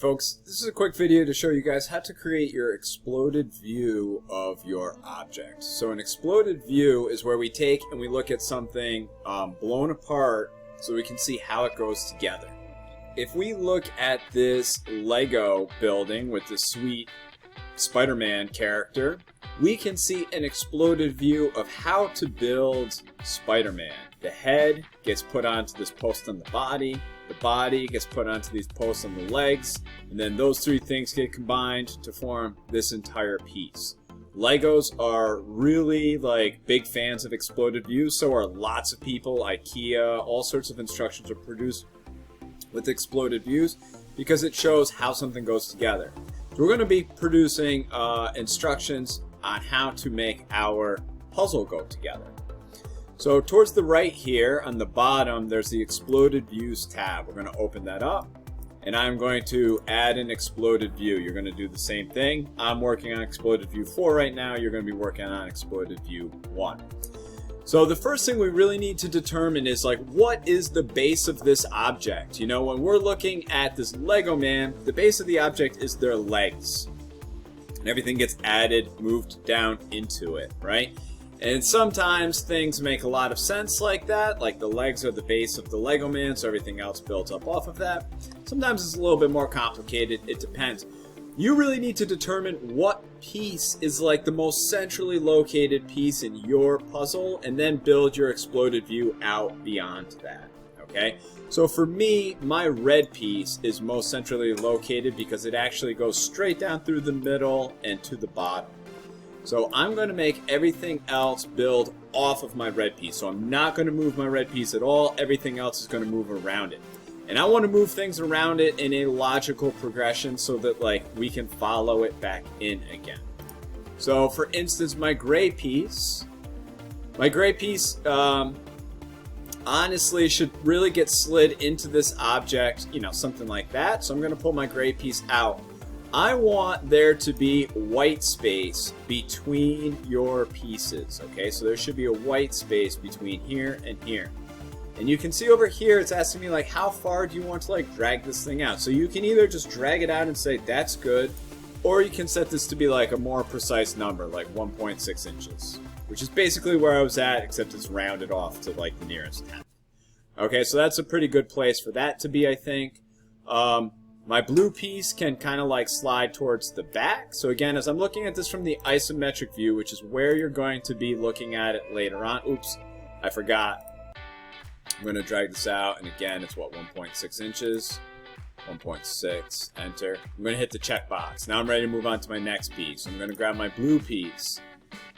Folks, this is a quick video to show you guys how to create your exploded view of your object. So an exploded view is where we take and we look at something blown apart so we can see how it goes together. If we look at this Lego building with this sweet Spider-Man character, we can see an exploded view of how to build Spider-Man. The head gets put onto this post on the body gets put onto these posts on the legs, and then those three things get combined to form this entire piece. Legos are really big fans of exploded views, so are lots of people. IKEA, all sorts of instructions are produced with exploded views because it shows how something goes together. So we're going to be producing instructions on how to make our puzzle go together. So towards the right here on the bottom, there's the exploded views tab. We're going to open that up and I'm going to add an exploded view. You're going to do the same thing. I'm working on exploded view 4 right now. You're going to be working on exploded view 1. So the first thing we really need to determine is what is the base of this object? You know, when we're looking at this Lego man, the base of the object is their legs. And everything gets added, moved down into it, right? And sometimes things make a lot of sense like that, like the legs are the base of the Lego man, so everything else builds up off of that. Sometimes it's a little bit more complicated, it depends. You really need to determine what piece is the most centrally located piece in your puzzle, and then build your exploded view out beyond that, okay? So for me, my red piece is most centrally located because it actually goes straight down through the middle and to the bottom. So I'm going to make everything else build off of my red piece. So I'm not going to move my red piece at all. Everything else is going to move around it. And I want to move things around it in a logical progression so that we can follow it back in again. So for instance, my gray piece honestly should really get slid into this object, something like that. So I'm going to pull my gray piece out. I want there to be white space between your pieces, okay? So there should be a white space between here and here. And you can see over here, it's asking me how far do you want to drag this thing out? So you can either just drag it out and say that's good, or you can set this to be a more precise number, 1.6 inches, which is basically where I was at, except it's rounded off to the nearest 10th. Okay, so that's a pretty good place for that to be, I think. My blue piece can kind of slide towards the back. So again, as I'm looking at this from the isometric view, which is where you're going to be looking at it later on. Oops, I forgot. I'm going to drag this out, and again, it's 1.6 inches. 1.6, enter. I'm going to hit the checkbox. Now I'm ready to move on to my next piece. I'm going to grab my blue piece.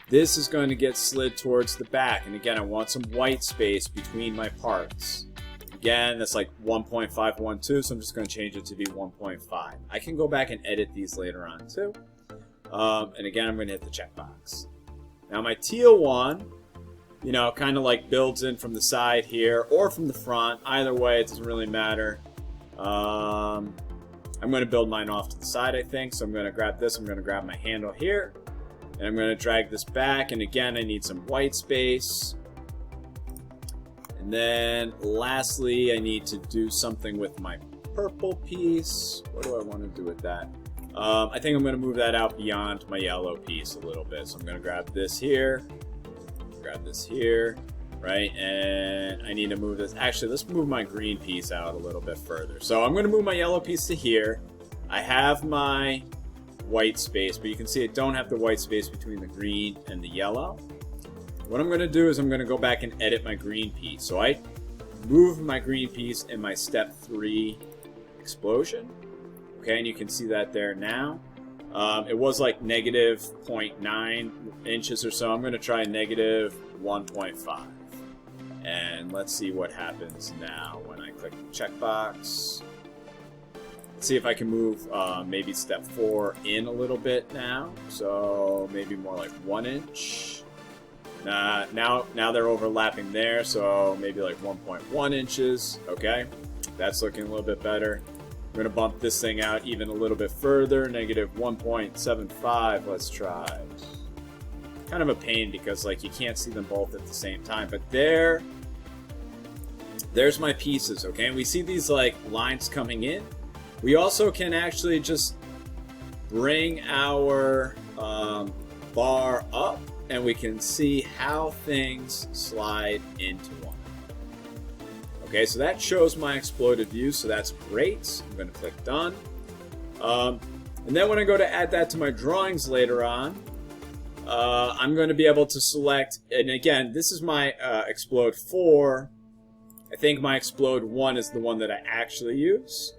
This is going to get slid towards the back, and again, I want some white space between my parts. Again, that's 1.512, so I'm just going to change it to be 1.5. I can go back and edit these later on too. And again, I'm going to hit the checkbox. Now my teal one, kind of builds in from the side here or from the front. Either way, it doesn't really matter. I'm going to build mine off to the side, I think. So I'm going to grab this. I'm going to grab my handle here. And I'm going to drag this back. And again, I need some white space. And then lastly, I need to do something with my purple piece. What do I want to do with that? I think I'm going to move that out beyond my yellow piece a little bit. So I'm going to grab this here, right? And I need to move this. Actually, let's move my green piece out a little bit further. So I'm going to move my yellow piece to here. I have my white space, but you can see I don't have the white space between the green and the yellow. What I'm going to do is I'm going to go back and edit my green piece. So I move my green piece in my step 3 explosion. Okay, and you can see that there now. It was negative 0.9 inches or so. I'm going to try negative 1.5. And let's see what happens now when I click the checkbox. Let's see if I can move maybe step 4 in a little bit now. So maybe more 1 inch. Now they're overlapping there, so maybe 1.1 inches. Okay, that's looking a little bit better. I'm going to bump this thing out even a little bit further, negative 1.75. Let's try. Kind of a pain because you can't see them both at the same time. But there's my pieces. Okay, and we see these lines coming in. We also can actually just bring our bar up, and we can see how things slide into one. Okay, so that shows my exploded view, so that's great. I'm going to click done. And then when I go to add that to my drawings later on, I'm going to be able to select, and again, this is my Explode 4. I think my Explode 1 is the one that I actually use.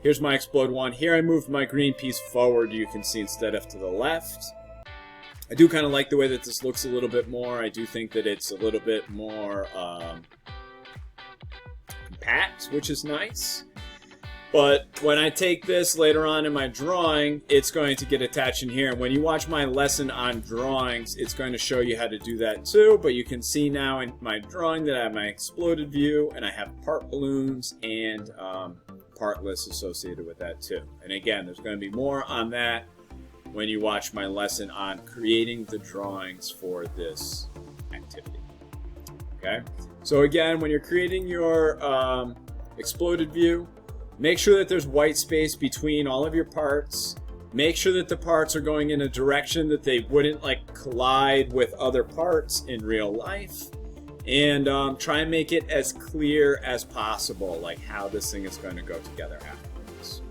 Here's my Explode 1. Here I moved my green piece forward, you can see, instead of to the left. I do kind of like the way that this looks a little bit more. I do think that it's a little bit more compact, which is nice. But when I take this later on in my drawing, it's going to get attached in here. And when you watch my lesson on drawings, it's going to show you how to do that too. But you can see now in my drawing that I have my exploded view, and I have part balloons and part lists associated with that too. And again, there's going to be more on that when you watch my lesson on creating the drawings for this activity. Okay? So again, when you're creating your exploded view, make sure that there's white space between all of your parts. Make sure that the parts are going in a direction that they wouldn't like collide with other parts in real life. And try and make it as clear as possible, like how this thing is going to go together afterwards.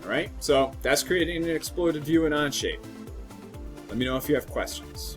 Alright, so that's creating an exploded view in OnShape. Let me know if you have questions.